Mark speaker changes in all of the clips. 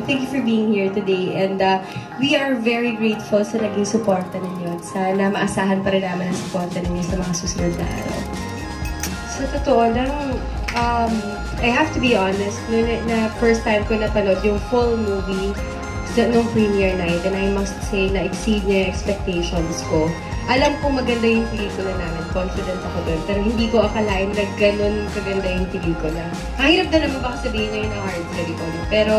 Speaker 1: thank you for being here today. And we are very grateful sa naging suporta ninyo. At sana maasahan pa rin namin ang suporta ninyo sa mga susunod na araw. Sa totoo lang, I have to be honest, na first time ko napanood yung full movie nung premiere night, and I must say na exceed niya yung expectations ko. Alam ko maganda yung pelikula namin, confident ako doon, pero hindi ko akalain na ganun kaganda yung pelikula. Ang hirap na naman baka sabihin niya yung hard sell ko, pero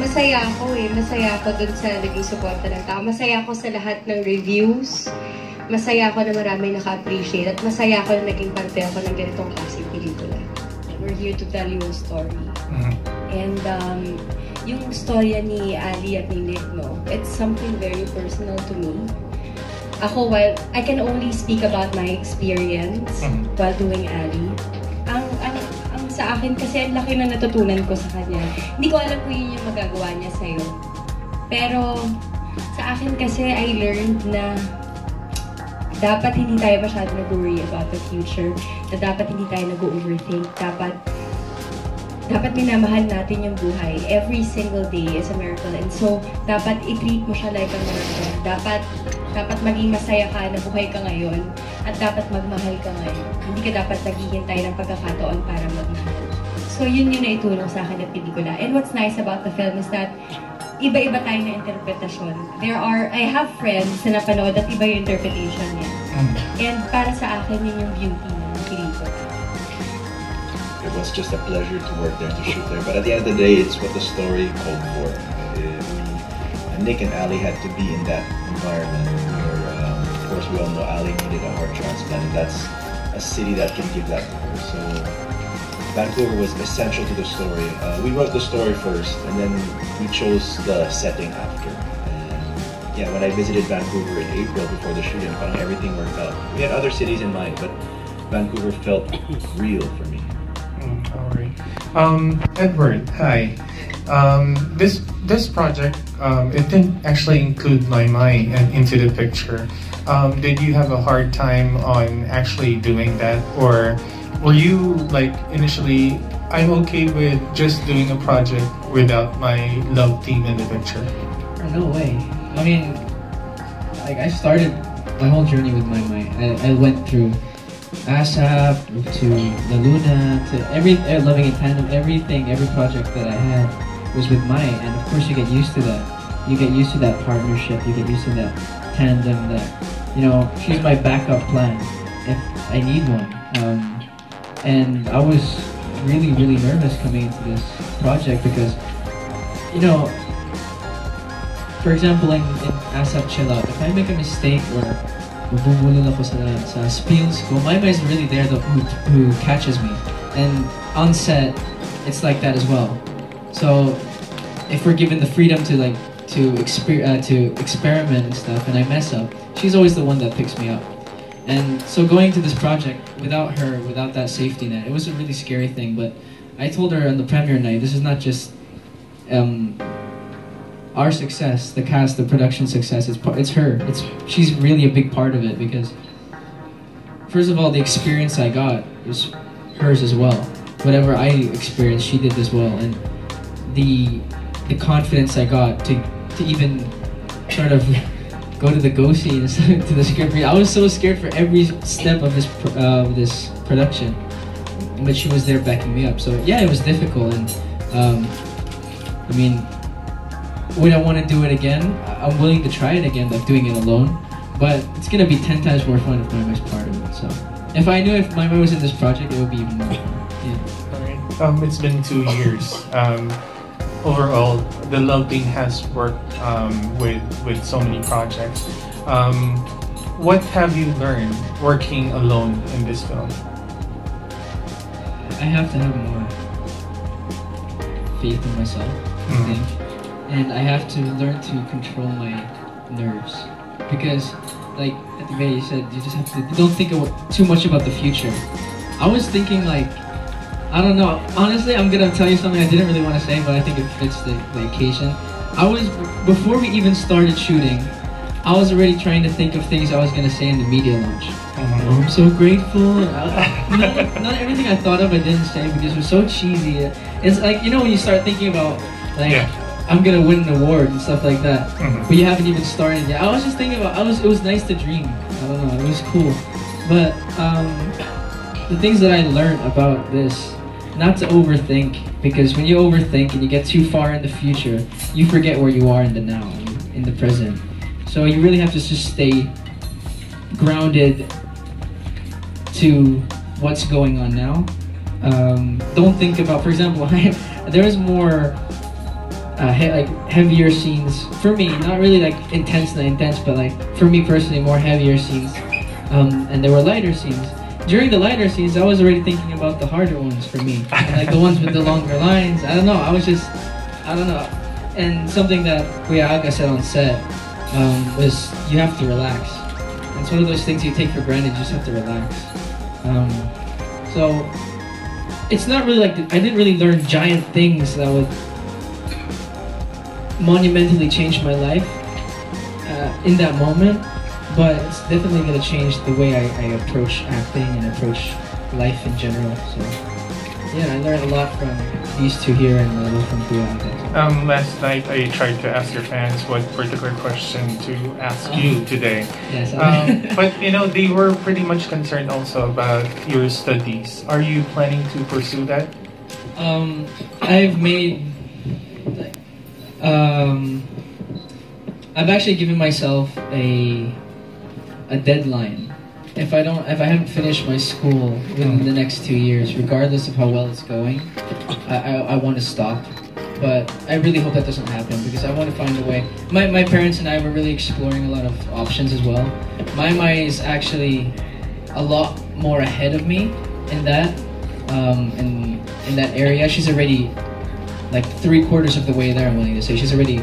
Speaker 1: masaya ako masaya ako doon sa naging suporta ng tao. Masaya ako sa lahat ng reviews, masaya ako na marami naka-appreciate, at masaya ako na naging parte ako ng ganitong klaseng pelikula. We're here to tell you a story. And yung storya ni Ali at ni Nick, no, it's something very personal to me. Ako, while I can only speak about my experience while doing Ali, ang sa akin kasi ang laki na natutunan ko sa kanya. Hindi ko alam kung yun yung magagawa niya sa'yo. Pero sa akin kasi I learned na dapat hindi tayo masyado nag-worry about the future, na dapat hindi tayo nag-overthink, dapat minamahal natin yung buhay. Every single day is a miracle, and so dapat i-treat mo siya like a miracle. Dapat maging masaya ka na buhay ka ngayon, at dapat magmahal ka ngayon. Hindi ka dapat naghihintay ng pagkakataon para magmahal. So yun yung naitulong sa akin na pelikula. And what's nice about the film is that iba-iba tayo na interpretasyon. I have friends na napanood at iba yung interpretation niya. And para sa akin, yun yung beauty ng pelikula.
Speaker 2: It was just a pleasure to work there, to shoot there. But at the end of the day, it's what the story called for. Nick and Ali had to be in that environment where, of course, we all know Ali needed a heart transplant, and that's a city that can give that to her. So Vancouver was essential to the story. We wrote the story first, and then we chose the setting after. And yeah, when I visited Vancouver in April before the shooting, everything worked out. We had other cities in mind, but Vancouver felt real for me.
Speaker 3: Alright. Edward, hi. This project, it didn't actually include Maymay into the picture. Did you have a hard time on actually doing that, or were you like initially, I'm okay with just doing a project without my love team in the picture?
Speaker 4: No way. I mean, like I started my whole journey with Maymay. I went through ASAP to La Luna to Living in Tandem. Every project that I had was with Mai, and of course you get used to that. You get used to that partnership. You get used to that tandem. That, you know, she's my backup plan if I need one. And I was really nervous coming into this project because, you know, for example, in ASAP Chill Out, if I make a mistake or mabubulol ako sa spills ko, Maymay is really there who catches me. And on set, it's like that as well. So if we're given the freedom to experiment and stuff, and I mess up, she's always the one that picks me up. And so going to this project without her, without that safety net, it was a really scary thing. But I told her on the premiere night, this is not just our success, the cast, the production success. It's her. She's really a big part of it, because first of all, the experience I got was hers as well. Whatever I experienced, she did as well, and the confidence I got to even sort of go to the go scene to the script read. I was so scared for every step of this production, but she was there backing me up. So yeah, it was difficult, and I mean, would I want to do it again? I'm willing to try it again, like doing it alone, but it's gonna be 10 times more fun if Maymay's part of it. So if I knew if Maymay was in this project, it would be even more fun. Yeah.
Speaker 3: Alright. It's been 2 years. Overall, the love team has worked with so many projects. What have you learned working alone in this film?
Speaker 4: I have to have more faith in myself, I think. And I have to learn to control my nerves. Because, like at the very you said, you just have to, don't think too much about the future. I was thinking like, I don't know, honestly, I'm gonna tell you something I didn't really want to say, but I think it fits the occasion. Before we even started shooting, I was already trying to think of things I was gonna say in the media launch. Oh, I'm so grateful. Not everything I thought of I didn't say because it was so cheesy. It's like, you know, when you start thinking about like I'm gonna win an award and stuff like that, but you haven't even started yet. I was just thinking about it was nice to dream. I don't know, it was cool. But the things that I learned about this, not to overthink, because when you overthink and you get too far in the future, you forget where you are in the now, in the present. So you really have to just stay grounded to what's going on now. Don't think about, for example, there was more like heavier scenes for me, not really like intense, but like for me personally, more heavier scenes. And there were lighter scenes. During the lighter scenes, I was already thinking about the harder ones for me, like the ones with the longer lines. I don't know. I don't know. And something that Bea Alonzo said on set was you have to relax. And it's one of those things you take for granted. You just have to relax. So it's not really like I didn't really learn giant things that would monumentally change my life in that moment. But it's definitely going to change the way I approach acting and approach life in general. So, yeah, I learned a lot from these two here and a lot from Bea Alonzo.
Speaker 3: Last night I tried to ask your fans what particular question to ask you today.
Speaker 4: Yes,
Speaker 3: but you know, they were pretty much concerned also about your studies. Are you planning to pursue that?
Speaker 4: I've made... I've actually given myself a deadline. If I haven't finished my school within the next 2 years, regardless of how well it's going, I want to stop. But I really hope that doesn't happen because I want to find a way. My parents and I were really exploring a lot of options as well. My mind is actually a lot more ahead of me in that in that area. She's already like 3/4 of the way there. I'm willing to say she's already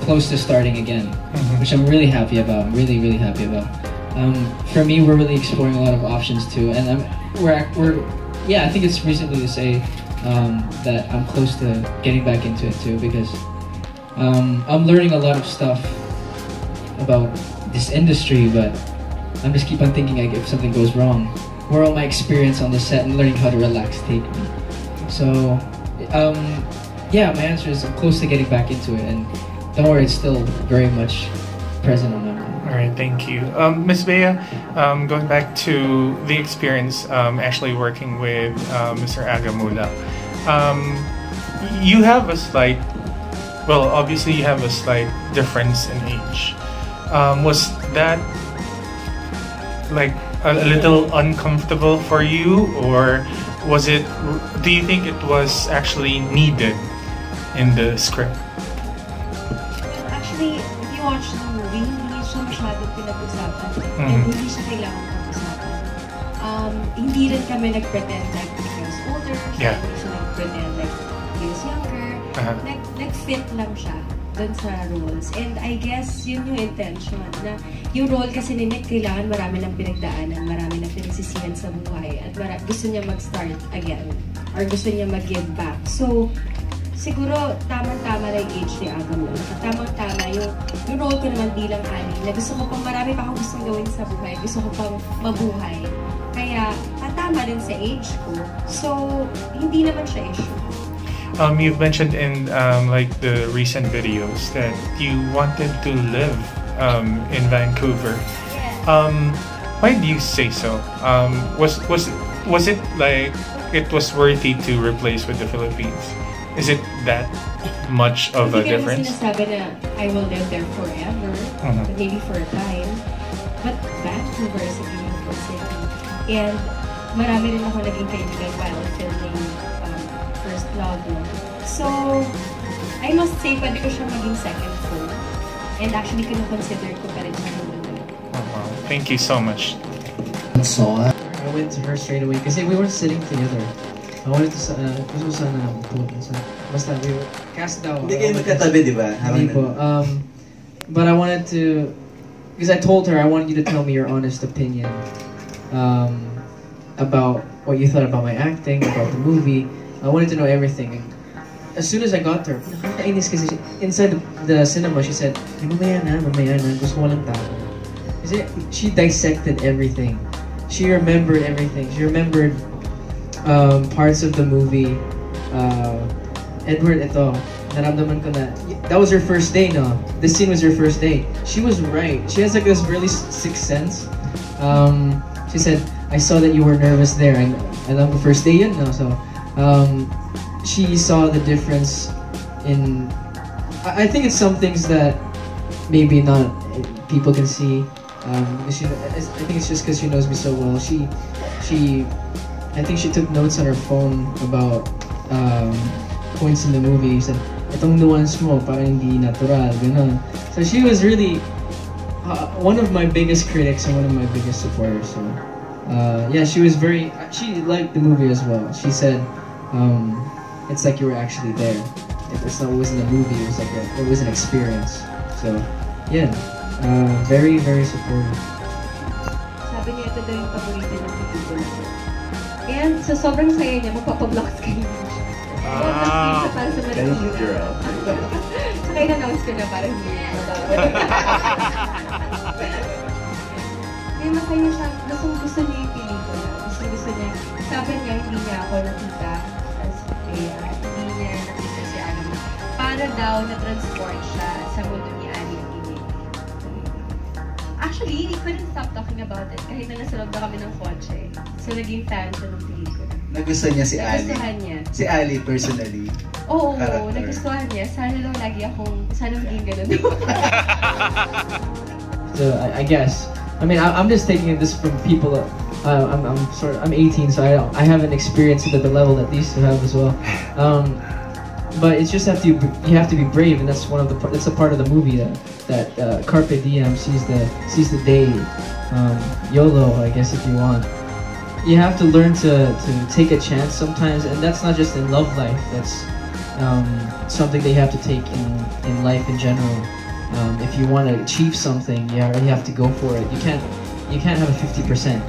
Speaker 4: close to starting again, which I'm really happy about. I'm really, really happy about. For me, we're really exploring a lot of options too, and I think it's reasonable to say that I'm close to getting back into it too because I'm learning a lot of stuff about this industry, but I'm just keep on thinking like if something goes wrong, where will my experience on the set and learning how to relax take me? So yeah, my answer is I'm close to getting back into it, and don't worry, it's still very much present on that one.
Speaker 3: All right, thank you. Ms. Bea, going back to the experience actually working with Mr. Agamula, you have a slight, well, obviously you have a slight difference in age. Was that like a little uncomfortable for you, or was it, do you think it was actually needed in the script?
Speaker 1: Actually, if you watch the movie, hindi siya masyadong pinag-usapan. And hindi siya kailangan pag-usapan. Hindi rin kami nag-pretend like he was older.
Speaker 3: Yeah.
Speaker 1: Hindi siya nag-pretend like he was younger. Nag-fit lang siya dun sa roles. And I guess yun yung intention na yung role kasi ni Nick kailangan marami ng pinagdaanan, marami ng pinagsisihan sa buhay at gusto niya mag-start again or gusto niya mag-give back. So, siguro tamang-tama na yung age ni Agamula. Tamang-tama yung role ko naman bilang Annie na gusto ko pang marami pa akong gustong gawin sa buhay. Gusto ko pang mabuhay. Kaya tama din sa age ko. So, hindi naman siya issue.
Speaker 3: You've mentioned in like the recent videos that you wanted to live in Vancouver.
Speaker 1: Yeah.
Speaker 3: Why do you say so? Was it like it was worthy to replace with the Philippines? Is it that much of a difference?
Speaker 1: Hindi ka naman sinasabi na I will live there forever, maybe for a time. But Vancouver is a beautiful city. And marami rin ako naging kaibigan while filming First Love. So, I must say, pwede ko siya maging second home. And actually, kino-consider ko pa rin siya home.
Speaker 3: Oh, wow. Thank you so much.
Speaker 4: So, I went to her straight away because we were sitting together. I wanted to, gusto ko sana basta we were cast down.
Speaker 5: Hindi kayo magkatabi, di ba?
Speaker 4: Hindi po. But I wanted to, because I told her I wanted you to tell me your honest opinion about what you thought about my acting, about the movie. I wanted to know everything. as soon as I got there, nakakainis kasi inside the cinema, she said, mamaya na, gusto ko lang tao. Kasi she dissected everything. She remembered everything. She remembered parts of the movie. Edward, ito, naramdaman ko na, that was her first day, no? This scene was her first day. She was right. She has like this really sixth sense. She said, I saw that you were nervous there. And alam ko first day yun, no? So, she saw the difference in, I think it's some things that maybe not people can see. I think it's just because she knows me so well. I think she took notes on her phone about points in the movie. She said, itong nuance mo, parang hindi natural, ganun. So she was really one of my biggest critics and one of my biggest supporters. So yeah, she liked the movie as well. She said, it's like you were actually there. It wasn't a movie, it was an experience. So yeah, very, very supportive.
Speaker 1: Sabi niya, ito daw yung paborito ng pelikula. And so sobrang saya niya, magpapablock screen siya. Para sa Marikina. So kaya na-announce ko na parang hindi kaya masaya siya, gusto niya yung pelikula. Gusto niya, sabi niya hindi niya ako nakita as Bea, hindi niya nakita si Alan. Para daw na-transport siya sa mundo ni Ali at Ine. Actually, we couldn't stop talking about it kahit na nasa loob na kami ng kotse. So naging fan siya ng pelikula.
Speaker 5: Nagustuhan niya si Ali?
Speaker 1: Nagustuhan niya.
Speaker 5: Si Ali personally?
Speaker 1: Oo, nagustuhan niya. Sana lang lagi sana maging ganun.
Speaker 4: So I guess, I mean, I'm just taking this from people. I'm 18, so I haven't experienced it at the level that these two have as well. But it's just you have to be brave, and that's a part of the movie that Carpe Diem sees the day, YOLO, I guess if you want. You have to learn to take a chance sometimes, and that's not just in love life. That's something that you have to take in life in general. If you want to achieve something, you have to go for it. You can't have a 50%, 50%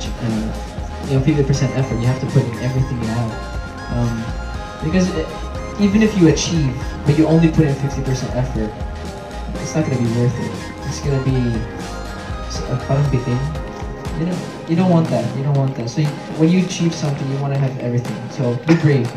Speaker 4: effort. You have to put in everything you have, because even if you achieve, but you only put in 50% effort, it's not gonna be worth it. It's gonna be parang bitin. You don't want that. So when you achieve something, you want to have everything. So be brave.